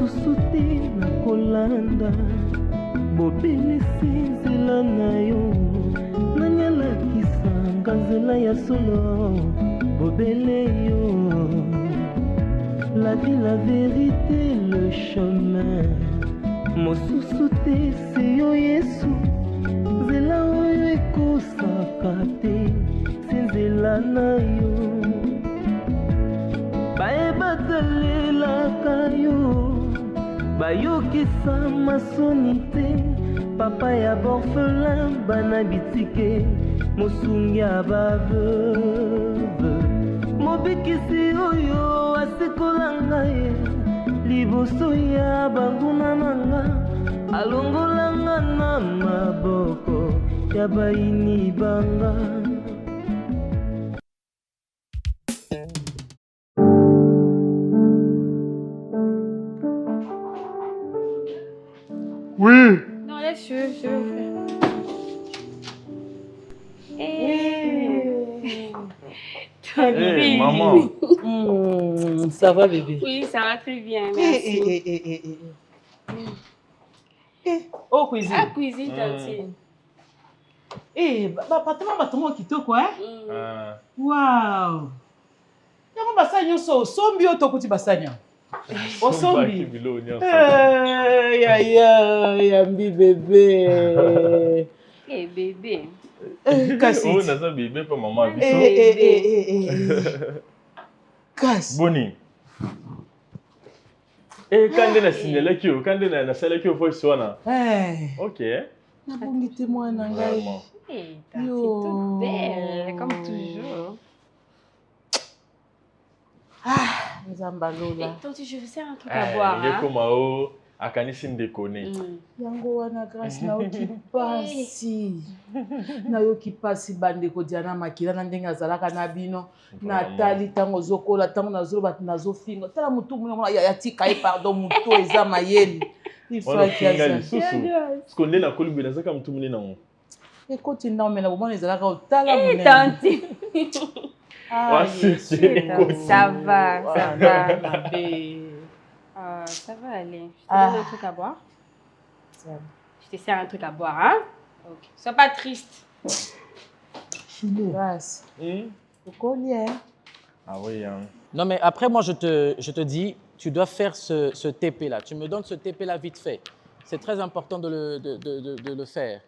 mosusu te nakolanda bobelisi nzela na yo nanyalakisanga nzela ya solo bobele yo la vie, la vérité, le chemin mosusu te se yo yesu nzela oyo ekosaka te se nzela na yo bayebatalelaka yo bayokisa masoni te papa ya borfelin bana bitike mosungi ya baveuve mobikisi oyo asikola ngai liboso ya banguna nanga alongolanga na maboko ya baini banga. Oui. Non, laisse, je veux faire. Hey, maman. Ça va, bébé? Oui, ça va très bien, merci. Oh, cuisine. Ah, cuisine, tantine. Battement kitoko, hein? Waouh! Yango basanya so sombi otokuti basanya. Osombi. Yambi bébé. Eh, bébé. Kasi. Oh, naza bébé pa maman biso. Kasi. Boni. Kande na signalaki yo, kande na salaki yo voice wana. OK. Na bongi témoin na ngai. Eh, t'es toute belle, comme toujours. Nzambalola. Toi, je veux faire un truc à boire, hein? Ndeko mao akanisi ndekone. Yango wana grâce na okipasi. Na yokipasi bandeko diana makila na ndenge azalaka na bino. Natali tango zokola tango nazoloba nazofinga. Tala mutu mwana ya tika e pardon mutu eza mayeli. Il faut qu'il Skonde na kolibwe nazaka mutu munene nango. Ekoti nda omena bomona ezalaka otala munene. Tanti. Ah, ça va, ça va. Ça va aller. Je te donne un truc à boire. Je te sers un truc à boire, hein? Ok. Sois pas triste. Grâce. Ah oui, hein. Non, mais après, moi, je te dis, tu dois faire ce TP-là. Tu me donnes ce TP-là vite fait. C'est très important de le faire.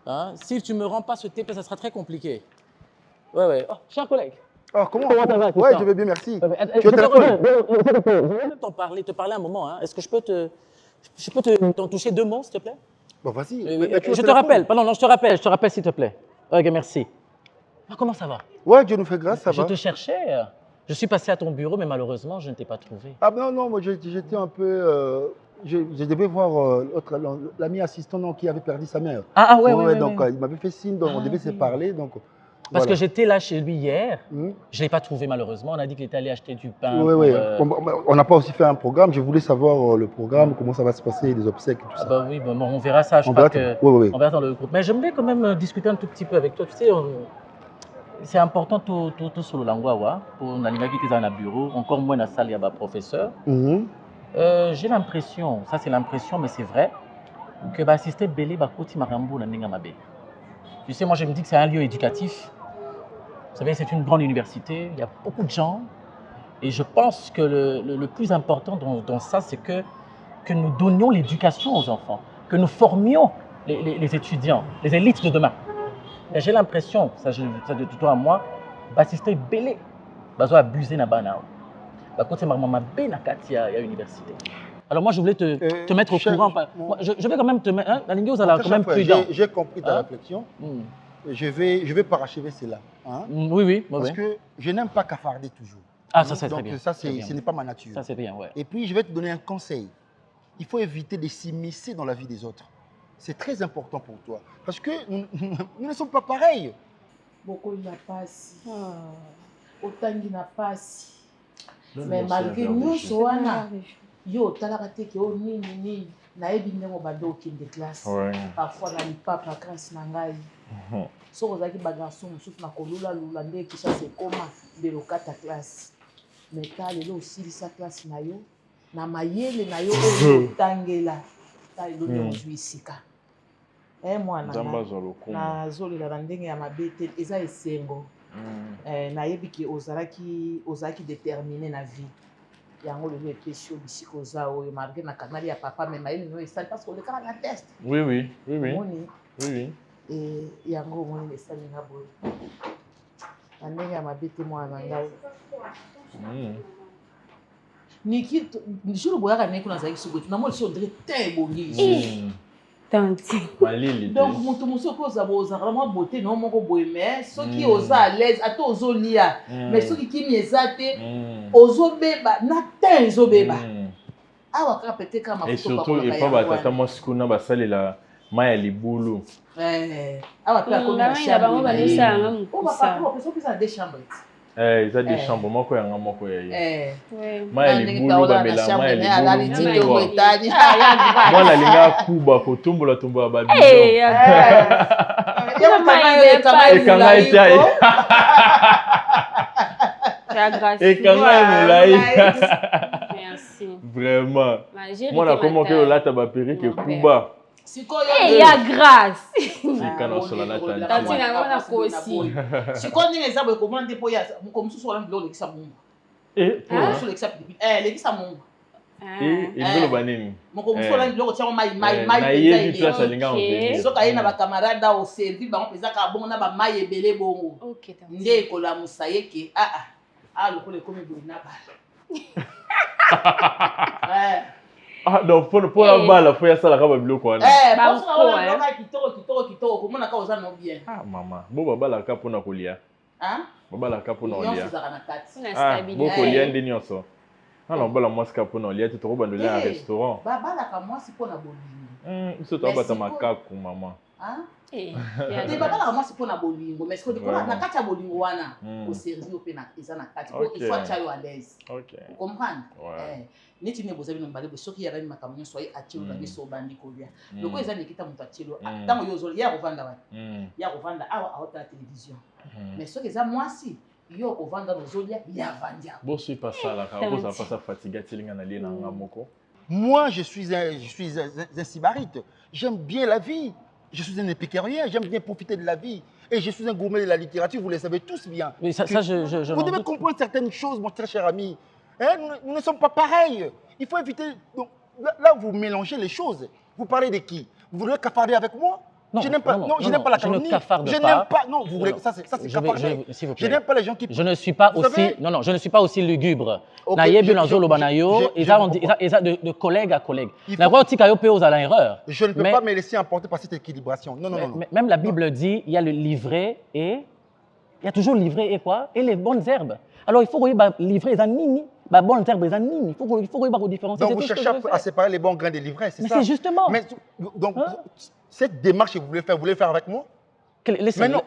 Hein? Si tu ne me rends pas ce TP, ça sera très compliqué. Ouais. Oh, cher collègue. Oh, comment ça va? Ouais, je vais bien, merci. Tu es au téléphone? Je vais même te parler un moment. Hein. Est-ce que je peux t'en toucher 2 mots, s'il te plaît? Bon, vas-y. Je te rappelle. Pardon, non, je te rappelle, s'il te plaît. Ok, merci. Ah, comment ça va? Ouais, Dieu nous fait grâce, ça va. Je te cherchais. Je suis passé à ton bureau, mais malheureusement, je ne t'ai pas trouvé. Ah non, moi j'étais un peu... Je devais voir l'ami assistant qui avait perdu sa mère. Ouais. Donc il m'avait fait signe, donc on devait se parler. Donc, parce que j'étais là chez lui hier, je ne l'ai pas trouvé malheureusement. On a dit qu'il était allé acheter du pain. Oui. On n'a pas aussi fait un programme. Je voulais savoir le programme, comment ça va se passer, les obsèques et tout ça. Bah oui, bon, on verra ça. On verra dans le groupe. Mais j'aimerais quand même discuter un tout petit peu avec toi. Tu sais, c'est important tout sur le langua pour n'allumer qui dans le bureau, encore moins dans la salle il y a un professeur. J'ai l'impression, ça c'est l'impression, mais c'est vrai, que assister Belé Bakoti Marambo na Ninga Mabe. Tu sais, moi je me dis que c'est un lieu éducatif. Vous savez, c'est une grande université, il y a beaucoup de gens. Et je pense que le plus important dans ça, c'est que nous donnions l'éducation aux enfants, que nous formions les étudiants, les élites de demain. Et j'ai l'impression, ça de toi à moi, assister Belé, bazo abuser na banao. Bakoti Marambo na Katia à l'université. Alors moi je voulais te mettre au courant. Moi, je vais quand même te mettre. Hein, la ligne vous quand même prudent. J'ai compris ta réflexion. Je vais parachever cela. Hein? Oui. Parce que je n'aime pas cafarder toujours. Ah, ça c'est très bien. Donc ça, ce n'est pas ma nature. Ça c'est bien, ouais. Et puis je vais te donner un conseil. Il faut éviter de s'immiscer dans la vie des autres. C'est très important pour toi. Parce que nous ne sommes pas pareils. Beaucoup n'a pas si. Autant qu'il n'a pas si. Mais malgré nous, Soana. Yo talaka te ke o nini na yebi ndenge bado okende classe parfois na lipapa classe na ngai so ozaki ba garçon mosusu na kolula lula nde kisha se koma de lokata classe mais ta lelo osilisa classe na yo na mayele na yo oyo tangela ta eloni ozwi esika mwana nazolela na ndenge ya mabe te eza esengo nayebi ke ozalaki déterminé na vie yango lelo epesi yo bisika oza oyo malgré na kanali ya papa me mayele no esali parce kolekaka na teste omoni yango omoni esalinga boye na ndenge ya mabe te mwana na ngai niki jour boyaka ndenge kuna azalaki soboye namoni so ondire te ebongi donc moto mosusu mpe ozaka mwa beauté no moko boye mais soki oza à l'aise ata ozolia mais soki kimi eza te ozobeba na te ezobeba awa kaka peut-être kaka mafuta surtout epa batata mwasi kuna basalela mai ya libulu awa pe akomi na chambre eza des chambres moko yanga moko ya ye mai ya libulu bamela mai ya libulu mwana alinga kuba kotumbola tumbola babido ekanga ete ekanga ye molai vraiment mwana akomoke olata baperike kuba ya grâce kana osola na tani tati na ngona kosi sikoyo ndenge eza boye komona nde mpo ya mokomosusu wana biloko lekisa mungu mokomosusu lekisa lekisa mungu ezoloba nini mokomosusu wana biloko tiango nayebi place alinga enveni soki aye na bakamarade oservi bango mpenza kaka bongo na bamai ebele bongo nde ekolamusa ye ke lokola ekomi boye na bala donc pour la balle faut ya sala ka biloko wana kitoko komona ka oza no bien mama bo babala ka pona kolia babala ka pona olia bo kolia ndi nyonso ana bala mwasi ka pona olia te to bandola na restaurant babala ka mwasi pona bolingo biso to bata makaku mama te babala ka mwasi pona bolingo mais sikoyo na kati ya bolingo wana oservi ope na eza na kati po il faut tia yo à l'aise comprendre neti ne boza bino mbale soki ya rami makambo nyonso ayi atielo na biso obandi kolia loko eza nekita moto atielo ntango yo ozoli ya kovanda wana ya kovanda awa aotala télévision mais soki eza mwasi yo kovanda nozolia ya vandia bosi pasalaka okoza pasa fatigue atilinga na lie na nga moko. Moi je suis un sybarite, j'aime bien la vie, je suis un épicurien, j'aime bien profiter de la vie. Et je suis un gourmet de la littérature, vous le savez tous bien. Oui, vous devez comprendre certaines choses, mon très cher ami. Hein, nous ne sommes pas pareils. Il faut éviter... Donc, là, vous mélangez les choses. Vous parlez de qui? Vous voulez cafarder avec moi? Non, je n'aime pas, je n'aime pas la calomnie. Je n'aime pas... Non, vous voulez... Ça, c'est cafarder. Je n'aime pas les gens qui... Je ne suis pas aussi... Non, je ne suis pas aussi lugubre. De collègue à collègue. Je ne peux pas me laisser emporter par cette équilibration. Non. Même la Bible dit, il y a le livret et... Il y a toujours livret et quoi? Et les bonnes herbes. Alors, il faut livrer les animes. Bonnes herbes, les animes. Il faut différencier. Donc, vous cherchez à séparer les bons grains des livrets, c'est ça? Mais c'est justement. Donc, cette démarche que vous voulez faire avec moi? Listen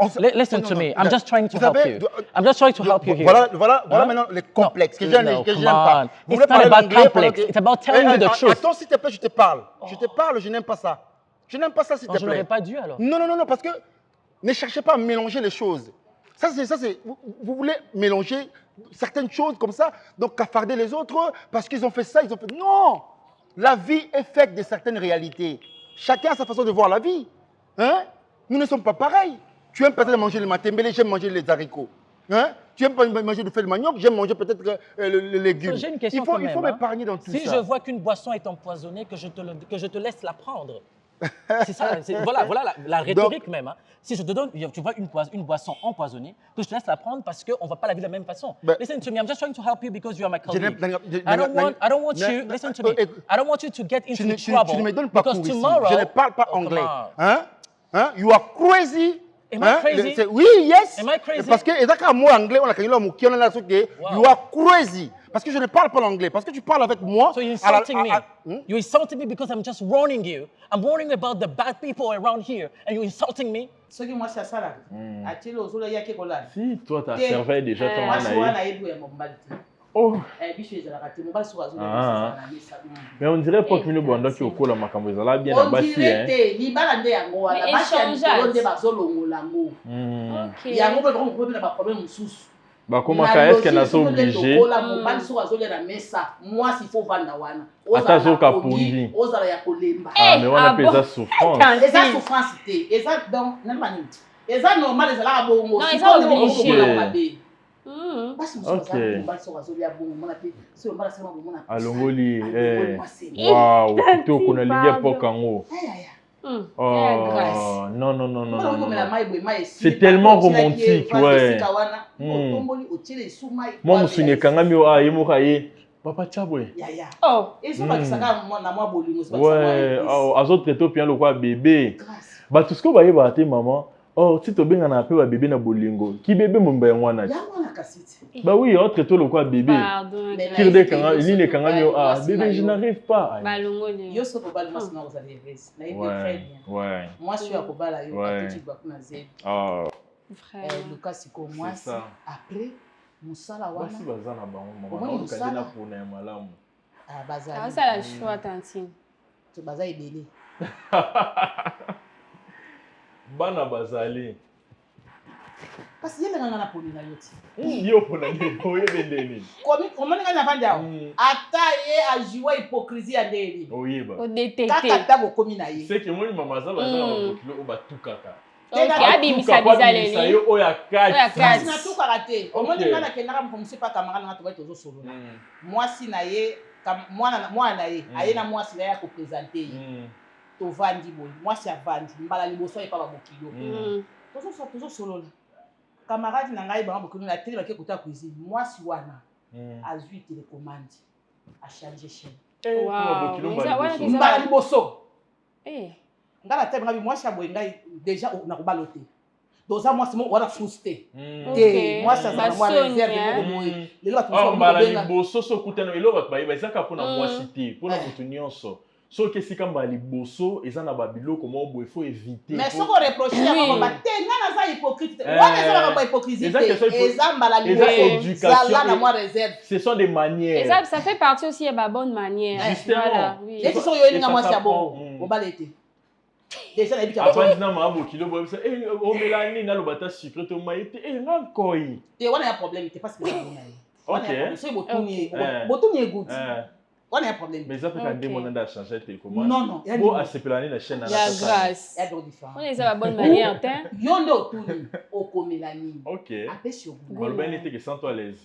to me. I'm just trying to help you. I'm just trying to help you here. Voilà maintenant les complexes que je n'aime pas. It's not about complex. It's about telling you the truth. Attends, s'il te plaît, je te parle. Je te parle, je n'aime pas ça. Je n'aime pas ça, s'il te plaît. Je n'aurais pas dû alors. Non, parce que ne cherchez pas à mélanger les choses. Ça, c'est, vous voulez mélanger certaines choses comme ça, donc cafarder les autres parce qu'ils ont fait ça, ils ont fait... Non! La vie est faite de certaines réalités. Chacun a sa façon de voir la vie. Hein? Nous ne sommes pas pareils. Tu aimes peut-être manger le matembele, j'aime manger les haricots. Hein? Tu aimes manger du manioc, j'aime manger peut-être le légume. J'ai une question il faut m'épargner dans tout ça. Si je vois qu'une boisson est empoisonnée, que je te laisse la prendre. C'est ça, voilà la rhétorique donc, même. Hein. Si je te donne, tu vois une boisson empoisonnée, que je te laisse la prendre parce qu'on ne va pas la vivre de la même façon. Listen to me, I'm just trying to help you because you are my colleague. I don't want you, listen to me, I don't want you to get into trouble. Tu ne me donnes pas because cours tomorrow, ici. Je ne parle pas anglais. Hein? You are crazy. Am I crazy? Oui, yes. Am I crazy? Parce que exactement moi anglais, on a you are crazy. Parce que je ne parle pas l'anglais. Parce que tu parles avec moi. So you're insulting me. You're insulting me because I'm just warning you. I'm warning about the bad people around here, and you're insulting me. Ce qui moi c'est ça là. Si toi t'as servi déjà ton oh. Mais on dirait pas que nous bandons qui au col à Makambo ça là bien à Bassi hein. OK. Bah comment est-ce qu'elle n'a pas obligé? Moi s'il faut vendre wana. Attends kapungi. Ozala ya kolemba. Ah mais on a pesa souffrance. Eza souffrance té. Eza donc normalement. Eza normal ezala bongo. Non, eza obligé. Ok. Alongoli. Waouh. Tout qu'on a lié pour Kango. Oh, non, non, non, non, non. C'est tellement romantique, ouais. Moi, je me souviens quand même, Papa Tchabwe. Oh, et ça va que ça va moi bolingo. Ouais, aux autres traiteurs bien le quoi bébé. Bah tout ce que vous voyez, bah maman. Oh, si tu bien un peu bébé na bolingo. Qui bébé mon ben wana. Bah oui, autre traiteurs le quoi bébé. Pardon. Qui de quand il n'est quand même ah bébé je n'arrive pas. Yo so ko bal moi sinon vous allez rester. Na très bien. Ouais. Moi je suis à Kobala yo petit ba kuna Z. Ah. Frère Lucas siko moi après musala wana. Basi bazana bango maman okadena pona ya malamu. Ah bazali. Ah ça la choix tantine. Tu bazali belé. Bana bazali. Parce que yele ngana poni na yoti. Yo pona ni oye bendeni. Comment ngana fanda? Ata ye a jouer hypocrisie ya ndeni. Oyeba. O détecter. Kaka ko komi na ye. C'est que moi maman za bazana bakilo o batukaka. OK, abimisa bizaleli. Sayo oya kati. Na tukaka te. Omoni ngana kendaka mo monsieur pas camarade ngana to ba tozo solo. Moi si na ye moi na ye aye na moi si na ya ko présenter. To vandi boy. Moi si a vandi mbala liboso e pa ba bokilo. Tozo solo. Camarade na ngai ba bokilo na télé ba ke kota cuisine. Moi si wana a 8 télécommande a changer chaîne. Wow. Mbala liboso. Ngala tebe ngabi moi si a boy ngai déjà na ko baloter. Doza moi si mo wala frustré. Moi ça ça moi réserve mo boy. Le lot to mbala liboso so kutana elo ba ba ezaka pona moi cité pona mutu nyonso. So que si kamba liboso eza na babilo comment boy faut éviter. Mais ce qu'on reproche à moi ba te ngana za hypocrite. Wana eza ba hypocrisie. Eza mbala liboso. Ça na moi réserve. Ce sont des manières. Et ça fait partie aussi de ma bonne manière. Justement. Oui. Et so yo nga moi si abo. O balete. Déjà na bika. Avant dina ma bo kilo bo ça o melani na lobata secret to maite ngankoi. Te wana ya problème te parce que na OK. C'est botuni good. On a un problème. Mais ça fait qu'un démon a changé télécommande. Non, non. Pour accepter la chaîne. Il y a grâce. Il y a d'autres différences. On est à la bonne manière. Yondo Otuni, Okomelani. Ok. Après Shogun. Malben était que sans toi à l'aise.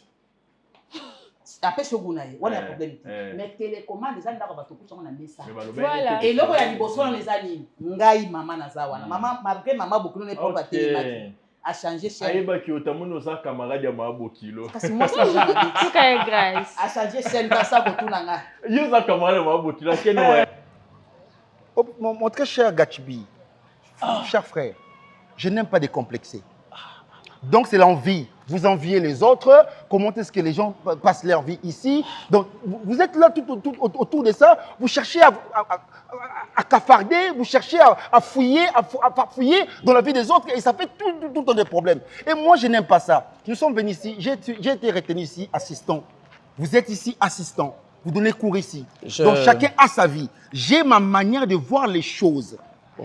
Après Shogun, on a un problème. Mais télécommande, les gens n'ont pas tout ça, on a mis ça. Voilà. Et là, il y a des bosses, les amis. Ngai, maman, Nazawana. Maman, malgré maman, beaucoup ne peuvent pas télémaquiller. A changé chaîne. Aïba qui otamuno sa camarade ya mabo kilo. Parce que moi c'est jamais. Tout est grâce. A changé chaîne dans ça pour tout nanga. Yo sa camarade mabo kilo keno. Mon très cher Gachibi, cher frère, je n'aime pas décomplexer. Donc c'est l'envie. Vous enviez les autres. Comment est-ce que les gens passent leur vie ici? Donc vous êtes là tout autour de ça. Vous cherchez à cafarder, vous cherchez à fouiller dans la vie des autres et ça fait tout le temps des problèmes. Et moi je n'aime pas ça. Nous sommes venus ici, j'ai été retenu ici assistant. Vous êtes ici assistant. Vous donnez cours ici. Donc chacun a sa vie. J'ai ma manière de voir les choses.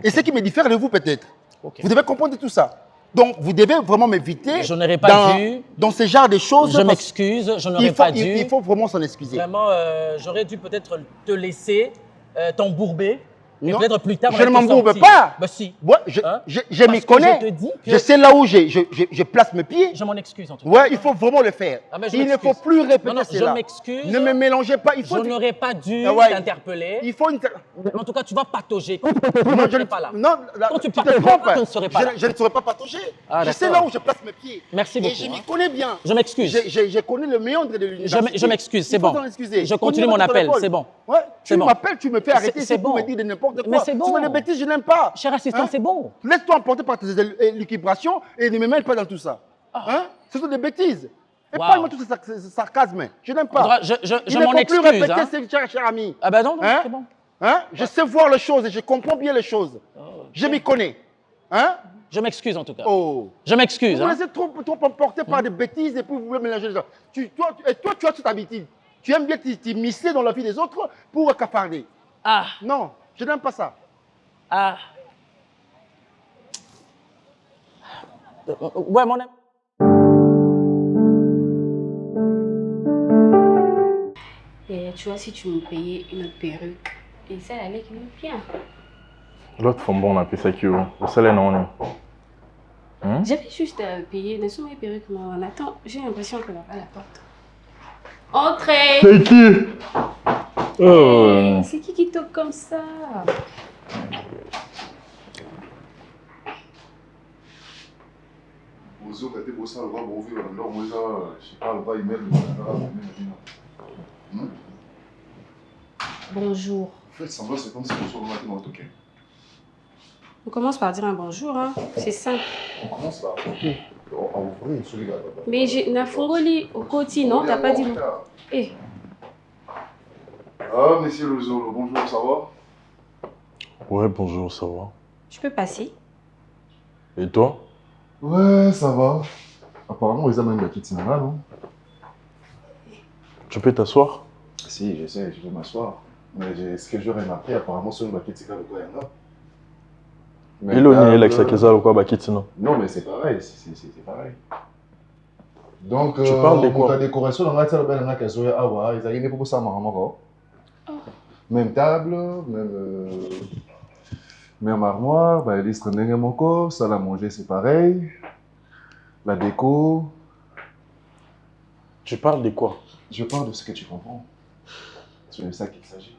Et ce qui me diffère de vous peut-être. Vous devez comprendre tout ça. Donc, vous devez vraiment m'éviter dans ce genre de choses. Je m'excuse, je n'aurais pas dû. Il faut vraiment s'en excuser. Vraiment, j'aurais dû peut-être te laisser t'embourber. Et peut-être plus tard, je ne m'embourbe pas. Bah si. Ouais, je m'y connais. Je sais là où je place mes pieds. Je m'en excuse en tout cas. Ouais, il faut vraiment le faire. Ah, il ne faut plus répéter cela. Je m'excuse. Ne me mélangez pas. Je n'aurais pas dû t'interpeller. Il faut en tout cas, tu vas patauger. Non, je ne pas là. Non, quand tu te trompes, je ne serai pas patauger. Je sais là où je place mes pieds. Merci beaucoup. Et je m'y connais bien. Je m'excuse. Je connais le méandre de l'université. Je m'excuse, c'est bon. Je continue mon appel, c'est bon. Ouais, tu m'appelles, tu me fais arrêter, c'est pour me dire de n'importe quoi. Mais c'est bon. Tu fais des bêtises, je n'aime pas. Cher assistant, c'est bon. Laisse-toi emporter par tes élucubrations et ne me mêle pas dans tout ça. Ce sont des bêtises. Et pas tout ce sarcasme. Je n'aime pas. Je m'en excuse. Il ne faut plus répéter, cher ami. Ah ben non, c'est bon. Je sais voir les choses et je comprends bien les choses. Je m'y connais. Je m'excuse en tout cas. Oh. Je m'excuse. Vous vous laissez trop emporter par des bêtises et puis vous voulez mélanger les gens. Toi, tu as cette habitude. Tu aimes bien t'immiscer dans la vie des autres pour accaparer. Ah. Non, je n'aime pas ça. Ah. Ouais, mon ami. tu vois, si tu me payais une autre perruque, et ça allait bien. L'autre font bon, on appelle ça qui est au salaire non. J'avais juste payé une somme de perruque, mais attends, j'ai l'impression que là à la porte. Entrez! C'est qui? Oh. C'est qui toque comme ça? Bonjour. Faites semblant, c'est comme si vous soyez matin dans le token. On commence par dire un bonjour, hein. C'est simple. On commence par ouvrir sur les gars. Mais j'ai Nafungoli au côté, non? T'as pas dit non? Eh. Ah, monsieur le Zolo, bonjour, ça va? Ouais, bonjour, ça va. Tu peux passer? Et toi? Ouais, ça va. Apparemment, ils amènent la petite là, non? Tu peux t'asseoir? Si, je sais, je vais m'asseoir. Mais ce que j'aurais appris, apparemment, c'est une baquette de quoi il y en a. Il est avec sa caisse ou quoi, baquette, non? Non, mais c'est pareil, c'est pareil. Donc, tu parles de quoi? La décoration, on a dit que ils avaient beaucoup ça, même table, même armoire, bah, les strandingues, salle à manger, c'est pareil. La déco. Tu parles de quoi? Je parle de ce que tu comprends. C'est de ça qu'il s'agit.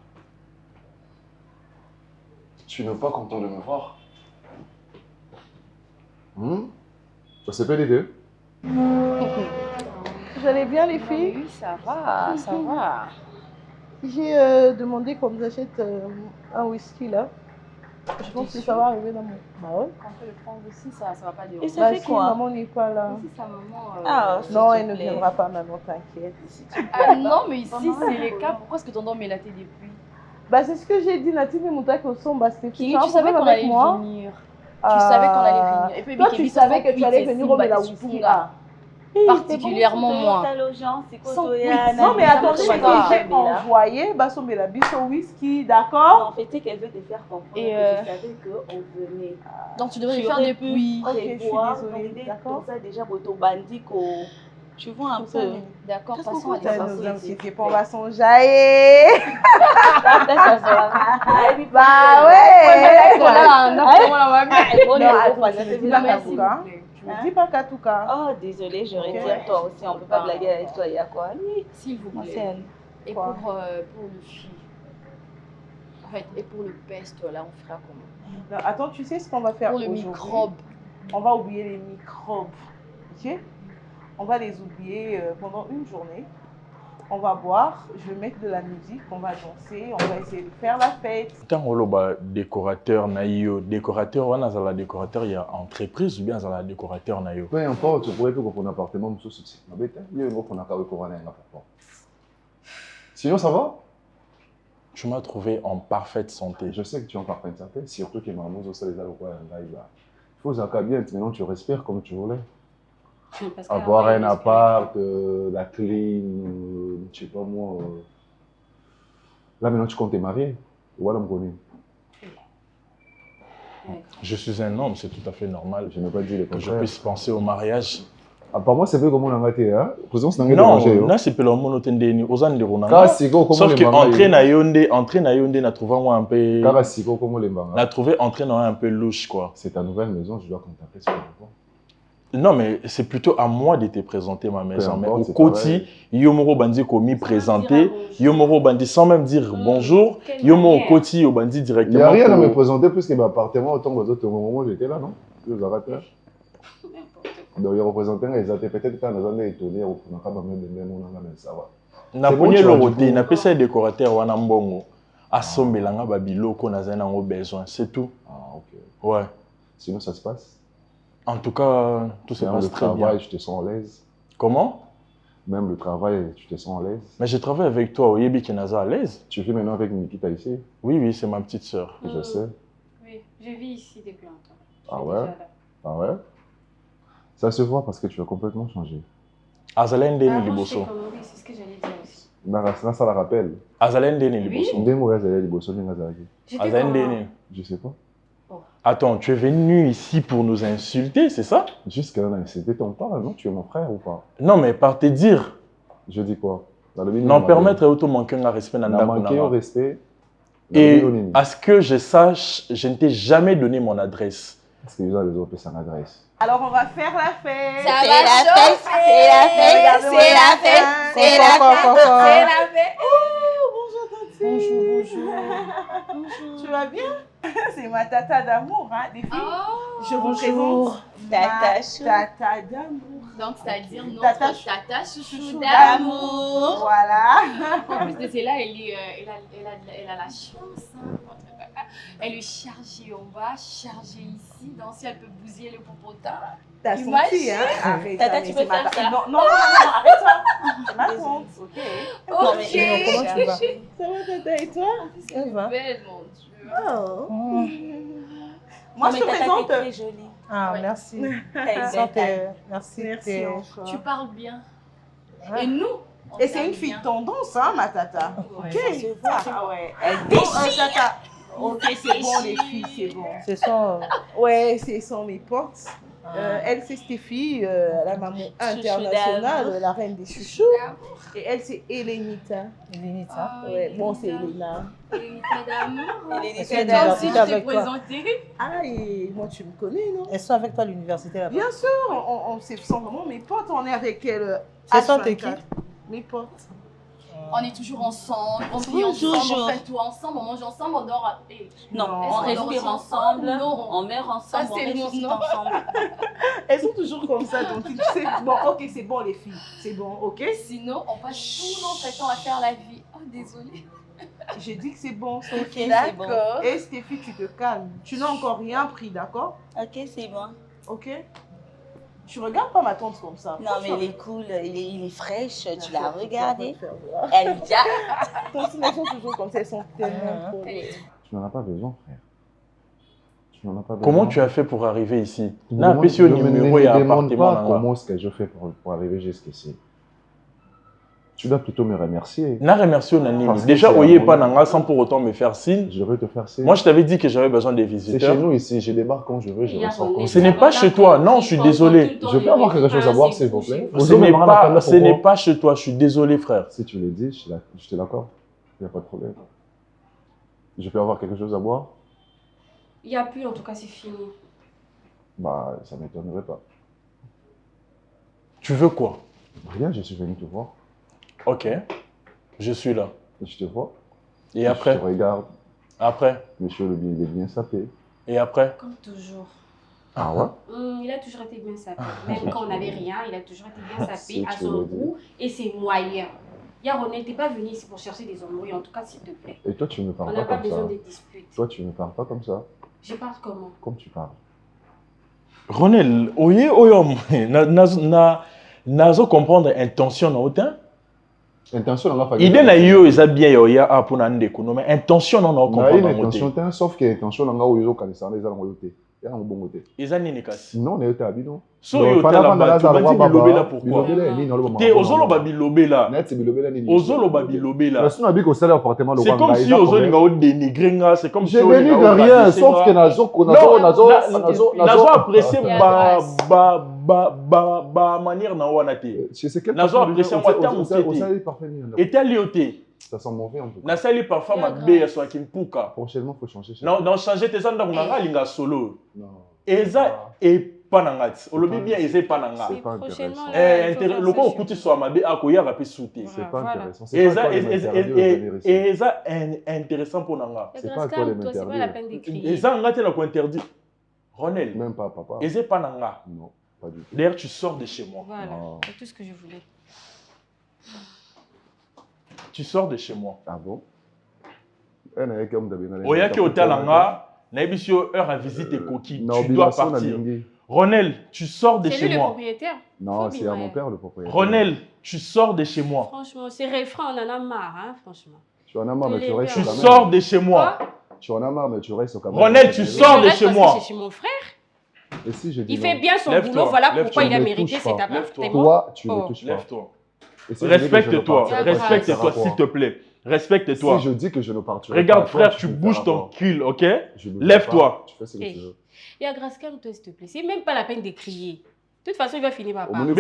Tu n'es pas content de me voir? Ça pas les deux? Vous allez bien les filles? Oui, ça va, ça va. J'ai demandé qu'on nous achète un whisky là. Je pense que ça va arriver dans mon... Bah ouais. On peut le prendre aussi, ça va pas durer. Et ça fait quoi? Maman n'est pas là. Ici, sa maman... non, elle ne viendra pas maintenant, t'inquiète. Ah non, mais ici, c'est le cas. Pourquoi est-ce que ton homme est là depuis? Bah c'est ce que j'ai dit, Nathalie Moutaki au son, bah c'était tu savais qu'on allait venir. Tu savais qu'on allait venir. Et puis, toi, tu savais que tu allais venir au whisky là. Particulièrement moi. Non mais attendez, j'ai envoyé Basombela Biso whisky, d'accord? En fait, c'est qu'elle veut te faire comprendre que je savais qu'on venait. Donc tu devrais le faire depuis. Ok, je suis désolée, d'accord? Ça déjà, Boto Bandi, tu vois un peu. D'accord, passons à l'histoire. Ne vous inquiétez pas, on va s'enjailler. Bah ouais. Dis pas Katouka. Oh, désolé, je retire toi aussi. On ne peut pas blaguer avec toi. Il y a quoi? S'il vous plaît. Et pour le fil. En fait, et pour le peste, là, on fera comment? Attends, tu sais ce qu'on va faire pour le microbe? On va oublier les microbes. Ok? On va les oublier pendant une journée. On va boire, je vais mettre de la musique, on va danser, on va essayer de faire la fête. Tant que décorateur, décorateur, on a la décorateur, il y a entreprise ou bien il y a décorateur. Peu importe, tu pourrais pour un appartement, il y a un gros qu'on a sinon, ça va? Tu m'as trouvé en parfaite santé. Je sais que tu es en parfaite santé, surtout que maman, il faut que bien, maintenant tu respires comme tu voulais. Avoir un appart, la clim, je sais pas moi. Là maintenant tu comptes te marier. Voilà, me connais. Je suis un homme, c'est tout à fait normal. Je n'ai pas dit le contraire. Que je puisse penser au mariage. Apparemment, c'est peu comme on a maté, hein? Non, là c'est peu le monde otendeni, osane de ronanga. Sauf que entrer na Yonde, na trouvé moi un peu. Na trouvé entrer dans un peu louche quoi. C'est ta nouvelle maison, je dois contacter ce que je vois. Non, mais c'est plutôt à moi de te présenter ma maison. Mais au côté, Yomoro Bandi commis présenter, Yomoro Bandi sans même dire bonjour, Yomoro côté au Bandi directement. Il n'y a rien à me présenter plus que mon appartement autant que les autres. Au moment où j'étais là, non? Je vous arrête là. Donc, il représentait les autres. Peut-être quand on a étonné, on n'a pas même de même, ça va. Na pogné l'oroté, na pesa décorateur wana mbongo. Asombelanga babilo ko na zana ngo besoin, c'est tout. Ah OK. Ouais. Sinon ça se passe? En tout cas, tout se passe très bien. Le travail, je te sens à l'aise. Comment? Même le travail, tu te sens à l'aise. Mais je travaille avec toi, Oyebi Kenaza à l'aise. Tu vis maintenant avec Nikita ici? Oui, c'est ma petite sœur. Je sais. Oui, je vis ici depuis longtemps. Ah ouais? Ah ouais? Ça se voit parce que tu as complètement changé. Azalen Deni Liboso. Oui, c'est ce que j'allais dire aussi. Ça la rappelle. Azalen Deni Liboso. Azalen Deni. Je sais pas. Attends, tu es venu ici pour nous insulter, c'est ça? Jusqu'à là, c'était ton père, non? Tu es mon frère ou pas? Non, mais par te dire. Je dis quoi? Non, permettre auto manquer un respect dans manquer au respect. Et à ce que je sache, je ne t'ai jamais donné mon adresse. Parce que les autres ont son adresse. Alors on va faire la fête. C'est la fête, c'est la fête, c'est la fête, c'est la fête, c'est la fête. Oh, bonjour Tati. Bonjour. Tu vas bien? C'est ma tata d'amour, hein, les filles. Oh, je vous présente tata d'amour. Donc c'est-à-dire notre tata chouchou d'amour. Voilà. En plus de cela, elle a la chance. Hein. Elle est chargée en bas, chargée ici. Donc si elle peut bousiller le popotin. T'as senti, hein? Arrête. Tata, tu peux faire ça. Non, arrête ça. C'est ma tante. Ok. Comment tu vas? Ça va, tata, et toi? Ça va. Belle, mon Dieu. Oh. Moi, je te présente. Très jolie. Ah, merci. Merci. Tu parles bien. Et nous? Et c'est une fille tendance, hein, ma tata. Ouais, ok. Ah ouais. Elle déchire. Tata. Ok, c'est bon, les filles, c'est bon. Ce sont. Ouais, ce sont mes potes. Elle, c'est Stéphie, la maman internationale, la reine des chouchous. Et elle, c'est Elenita. Elenita. Ouais, bon, c'est Elena. Elenita d'amour. Elenita d'amour. Si je t'ai présenté. Ah, et moi, tu me connais, non? Elles sont avec toi à l'université là-bas? Bien sûr, c'est vraiment mes potes. On est avec elle. Ce sont tes qui? Mes potes. On est toujours ensemble, on vit ensemble, on fait tout ensemble, on mange ensemble, on dort. Non, on respire ensemble, on meurt ensemble, on ressuscite ensemble. Elles sont toujours comme ça, donc tu sais. Bon, ok, c'est bon les filles, c'est bon, ok? Sinon, on passe tout notre temps à faire la vie. Oh, désolée. J'ai dit que c'est bon. Ok, c'est bon. Et Stéphie, tu te calmes. Tu n'as encore rien pris, d'accord? Ok, c'est bon. Ok? Tu regardes pas ma tante comme ça. Non, mais elle est cool, il est fraîche, tu l'as regardée. Elle vient. Elles sont toujours comme ça, elles sont tellement cool. Tu n'en as pas besoin, frère. Tu n'en as pas besoin. Comment tu as fait pour arriver ici? Ne me demande pas comment est-ce que je fais pour arriver jusqu'ici. Tu dois plutôt me remercier. Na remercie Nanini. Déjà, Oye Pananga sans pour autant me faire signe. Je veux te faire signe. Moi, je t'avais dit que j'avais besoin des visiteurs. C'est chez nous ici. Je débarque quand je veux, je ressors quand je veux. Ce n'est pas chez toi. Non, je suis désolé. Je peux avoir quelque chose à boire, s'il vous plaît. Ce n'est pas chez toi. Je suis désolé, frère. Si tu le dis, je te l'accorde. Il n'y a pas de problème. Je peux avoir quelque chose à boire? Il n'y a plus, en tout cas, c'est fini. Bah, ça ne m'étonnerait pas. Tu veux quoi? Rien, je suis venu te voir. Ok, je suis là. Je te vois. Et après? Je te regarde. Après? Monsieur le il est bien sapé. Et après? Comme toujours. Ah ouais? Il a toujours été bien sapé. Même quand on n'avait rien, il a toujours été bien sapé à son goût et ses moyens. Hier, on n'était pas venu ici pour chercher des embrouilles, en tout cas, s'il te plaît. Et toi, tu ne parles pas comme ça. On n'a pas besoin de disputes. Toi, tu ne parles pas comme ça. Je parle comment? Comme tu parles. Ronel, oyom, nazo comprendre intention na autant. Intention na pas. Idée na yo eza bien yo ya a pour na ndeko no mais intention na comprendre. Na intention ten sauf que intention na yo zo kanisa na eza na yote. Ya na bongo te. Eza nini kasi? Non na yote abino. So yo tala ba tu bandi bilobela pourquoi? Te ozolo ba bilobela. Net bilobela nini? Ozolo ba bilobela. Mais sinon abiko sala appartement le c'est comme si ozolo nga o dénigrer nga, c'est comme si je dénigre rien sauf que nazo apprécier ba manière na wana te. Nazo apprécier moi tant et tel yoté. Ça sent mauvais en tout cas. Na sali parfois ma bé soit kimpuka. Prochainement faut changer. Non changer tes andang na linga solo. Non. Eza et panangati. Olobi bien eza pananga. C'est pas intéressant. Le ko okuti soit ma bé akoya rapé souté. C'est pas intéressant. C'est eza intéressant pour nanga. C'est pas toi les m'interdire. C'est pas la peine d'écrire. Eza ngate na ko interdit. Ronel. Même pas papa. Eza pananga. Non. Pas du tout. D'ailleurs, tu sors de chez moi. Voilà, c'est tout ce que je voulais. Tu sors de chez moi. Ah bon? Oyaki Otalanga, Naibisio heure à visite et coquille. Tu dois partir. Ronel, tu sors de chez moi. C'est lui le propriétaire? Non, c'est à mon père le propriétaire. Ronel, tu sors de chez moi. Franchement, ces refrains, on en a marre, hein, franchement. Tu en as marre, mais tu restes Tu sors de chez moi. Tu en as marre, mais tu restes au Cameroun. Ronel, tu sors de chez moi. C'est chez mon frère. Et si je dis il fait bien son boulot, voilà pourquoi il a mérité cet appartement. Toi, tu ne touches pas. Lève-toi. Respecte-toi, respecte-toi, s'il te plaît. Respecte-toi. Si je dis que je ne partirai pas. Regarde, frère, tu bouges ton cul, ok? Lève-toi. Tu fais ce que tu veux. Et à grâce, calme-toi, s'il te plaît. C'est même pas la peine de crier. toute façon, il va finir par parler.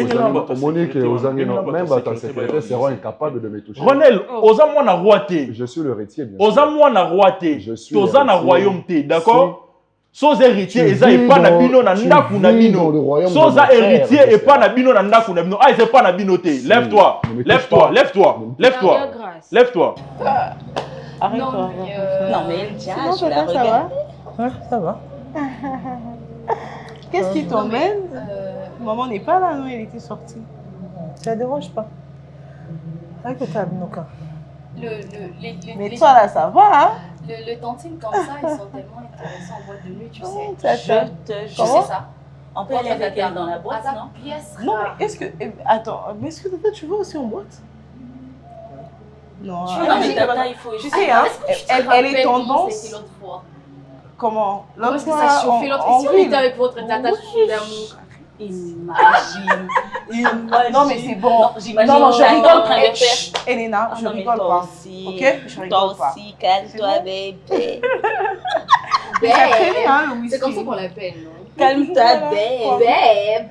Monique et Ozangi, même ta secrétaire seront incapables de me toucher. Ronel, Ozan na royauté. Je suis le héritier, bien sûr. Ozan na royauté. Je suis Ozan na royauté, d'accord? Soza héritier, Eza et pas na bino na ndaku na bino. Soza héritier et pas na bino na ndaku na bino. Ah, c'est pas na binoté. Lève-toi, lève-toi, lève-toi, lève-toi, lève-toi. Arrête-toi. Non, mais Sinon, je la regarde. Ça va. Qu'est-ce qui t'emmène? Maman n'est pas là, non, elle était sortie. Ça ne dérange pas. Avec le tabinoka. Mais toi là, ça va, hein? Le tantine comme ça, ils sont tellement intéressants en boîte de nuit, tu sais. Je sais ça. On peut aller avec elle dans la boîte, non? Non, mais est-ce que... Attends, mais est-ce que toi, tu vas aussi en boîte? Non, mais Tata, il faut... Tu sais, hein, elle est tendance... Comment? Parce que ça chauffait l'autre. Si on était avec votre Tata d'amour. Imagine. Non, mais c'est bon. J'imagine. Non, je rigole en train de faire. Elena, je rigole pas. Ok? Je rigole pas. Toi aussi, calme-toi, bébé. C'est comme ça qu'on l'appelle, non? Calme-toi,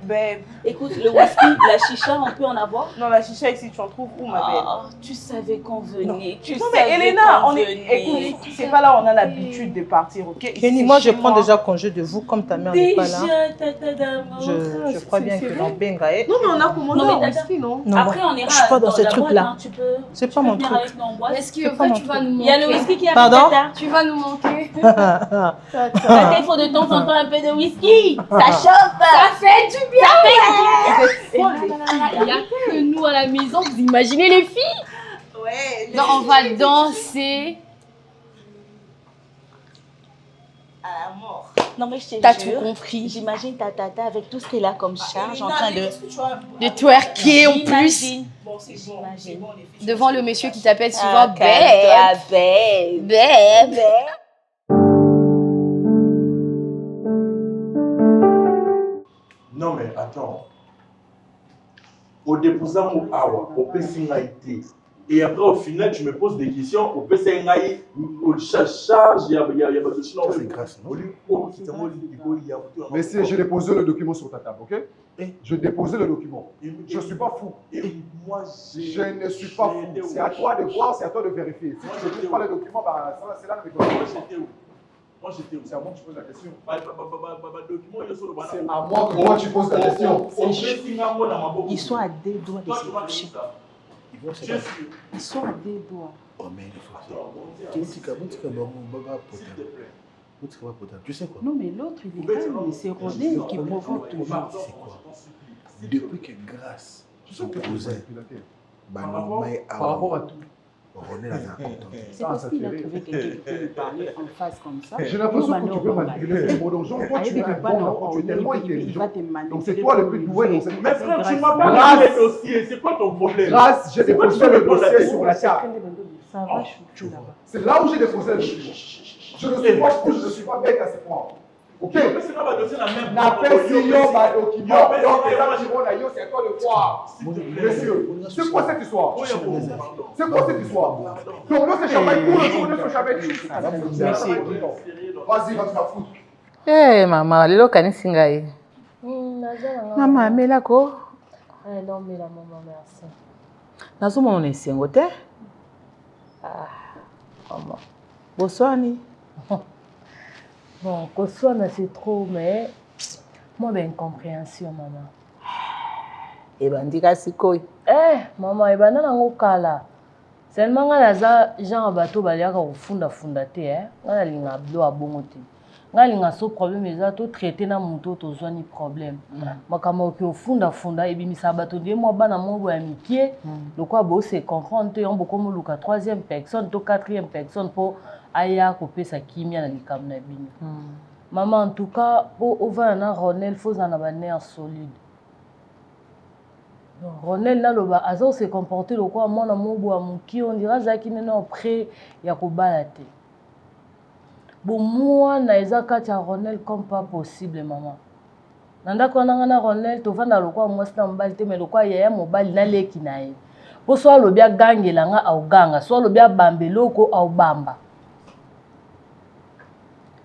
babe. Écoute, le whisky, la chicha, on peut en avoir? Non, la chicha ici, tu en trouves où, ma belle? Tu savais qu'on venait. Non, mais Elena, écoute, c'est pas là où on a l'habitude de partir, ok? Kenny, moi je prends déjà congé de vous, comme ta mère n'est pas là. Tata d'amour. Je crois bien que l'Ambenga est. Non, mais on a commandé un whisky, non? Après, on ira. Je suis pas dans ce truc-là. C'est pas mon truc. Est-ce que tu vas nous manquer? Il y a le whisky qui a Pardon? Tu vas nous manquer. Il faut de temps en temps un peu de whisky. Ça chauffe. Ça fait du bien. Il n'y a que nous à la maison. Vous imaginez les filles? Ouais. Non, on va danser. À la mort. Non, mais je te jure. T'as tout compris. J'imagine ta tata avec tout ce qu'elle a comme charge en train de twerker en plus. Bon, c'est bon. Devant le monsieur qui t'appelle souvent babe. Non mais attends. Au déposant au awa, au PCNAIT. Et après au final tu me poses des questions au PCNAI, au charge, il y a pas de sinon c'est grâce, non? Messieurs, j'ai déposé le document sur ta table, ok? Je déposé le document. Je ne suis pas fou. Moi, je ne suis pas fou. C'est à toi de voir, c'est à toi de vérifier. Si tu ne trouves pas le document, c'est là le document. Moi j'étais où? C'est à moi que tu poses la question. C'est à moi que moi tu poses la question. Ils sont à deux doigts de se coucher. Ils sont à deux doigts. Oh mais il faut tu sais quoi? Non mais l'autre il est calme, c'est René qui provoque toujours. C'est quoi? Depuis que grâce son cousin par rapport à tout. René est content. C'est parce qu'il a trouvé quelqu'un qui peut lui parler en face comme ça. J'ai l'impression que tu veux manipuler les mots. Donc, toi, tu es un bon, tu es tellement intelligent. Donc, c'est toi le plus doué dans cette. Mais frère, tu m'as pas donné le dossier. C'est quoi ton problème? Grâce, j'ai déposé le dossier sur la table. Ça va, je suis là-bas. C'est là où j'ai déposé le dossier. Je ne suis pas fou, je ne suis pas bête à ce point. Ok? N'a pas si yo ba document. C'est à toi de voir. Monsieur, c'est quoi cette histoire? C'est quoi cette histoire? Donc, nous, c'est Chamaï pour le jour de ce Chamaï. Vas-y, va te faire foutre. Eh, maman, lelo kanisi ngai. Maman, amela ko? Non, mais la maman, merci. Nazomona na esengo te? Maman. Boswani? Bon, Koswana c'est trop, mais moi, ben incompréhension, maman. Ebandika sikoi. Maman, ebanda nango kala. Seulement nga naza genre bato baliaka kofunda funda te, nga nalinga bilo abongo te. Nga linga so problème eza to traiter na muto to zwani problème. Makambo ke ofunda funda ebimisa bato de mo bana mo ya mikie, lokwa bo se comprendre te on boko mo luka troisième personne to quatrième personne pour aya kopesa kimia na likambo na bino. Maman, en tout cas, au va na Ronel, faut en avoir un nerf solide. Ronel là loba azo se comporter le quoi moi na mobo a muki on dira zaki nena près ya ko balate. Bon moi na ezaka cha Ronel comme pas possible maman. Nanda ko na Ronel to vanda le quoi moi c'est mbali te mais le quoi ya mobile na leki na ye. Po so lo bia gangela nga au ganga, so lo bia bambeloko au bamba.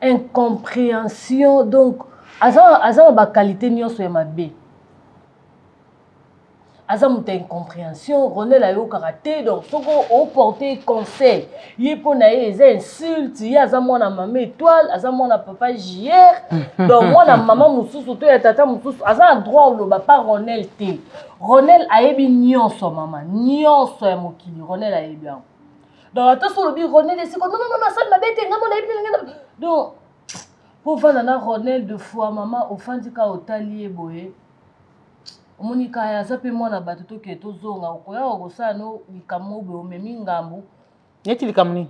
Incompréhension donc azan ba qualité nyonso ya mabe. aza moto incompréhension Ronel ayo karaté donc soko au porter conseil ye pona ye eza insulte ye aza mwana mama étoile aza mwana papa JR donc mwana mama mususu to ya tata mususu aza droit oloba pa Ronel te Ronel ayebi nyonso mama nyonso ya mokili Ronel ayebi yango donc ata so lobi Ronel esiko non asali mabe te nga mona yebi donc pour vana na Ronel de fois mama ofandi ka otali ye boye Monika ya zape mwana bato to ke tozonga okoya okosala no likamo be omemi ngambu neti likamuni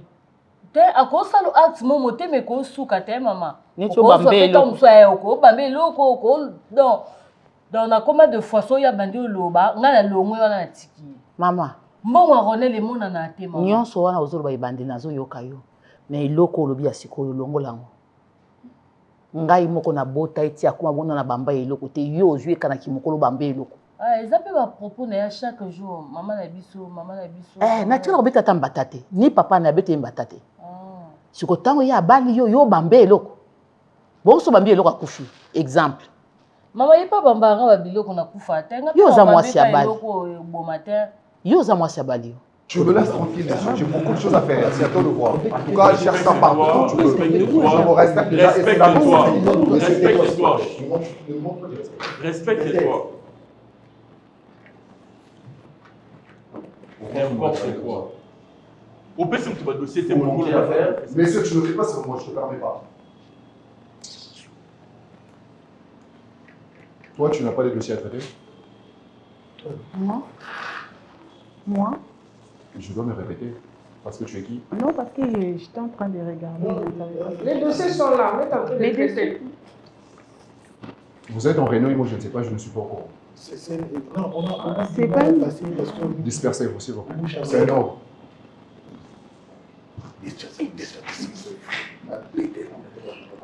te akosala acte momo te me ko suka te mama neti obambe eloko ko bambe eloko ko donc na combien de fois so ya bandi oloba nga na longwe wana na tiki mama mbongo Ronel emona na te mama nyonso wana ozoloba ebandi nazo yoka yo mais eloko olobi ya sikoyo longolango ngai moko na bota eti akoma bona na bamba eloko te yo ozwi kana kimokolo bamba eloko eza pe ba propos na ya chaque jour mama na biso na tika kobeta ta mbata te ni papa na beta mbata te siko tango ya bali yo bamba eloko bonso bamba eloko akufi exemple mama yepa bamba nga ba biloko na kufa te nga yo za mwasi ya bali eloko boma te yo za mwasi ya bali yo. Je me laisse tranquille dessus, j'ai beaucoup de choses à faire, c'est à toi de voir. En tout cas, je cherche ça partout, tu peux. Je me respecte déjà et c'est la Respecte-toi. Respecte-toi. N'importe quoi. Au pire, si tu vas dossier, c'est mon à faire. Mais ce que tu ne fais pas, c'est moi, je ne te permets pas. Toi, tu n'as pas de dossier à traiter? Moi Je dois me répéter. Parce que tu es qui? Non, parce que j'étais en train de regarder. Les dossiers sont là, on est en train de traiter. Vous êtes en réunion et moi je ne sais pas, je ne suis pas au courant. C'est pas une... Dispersez-vous, s'il vous plaît. C'est un ordre.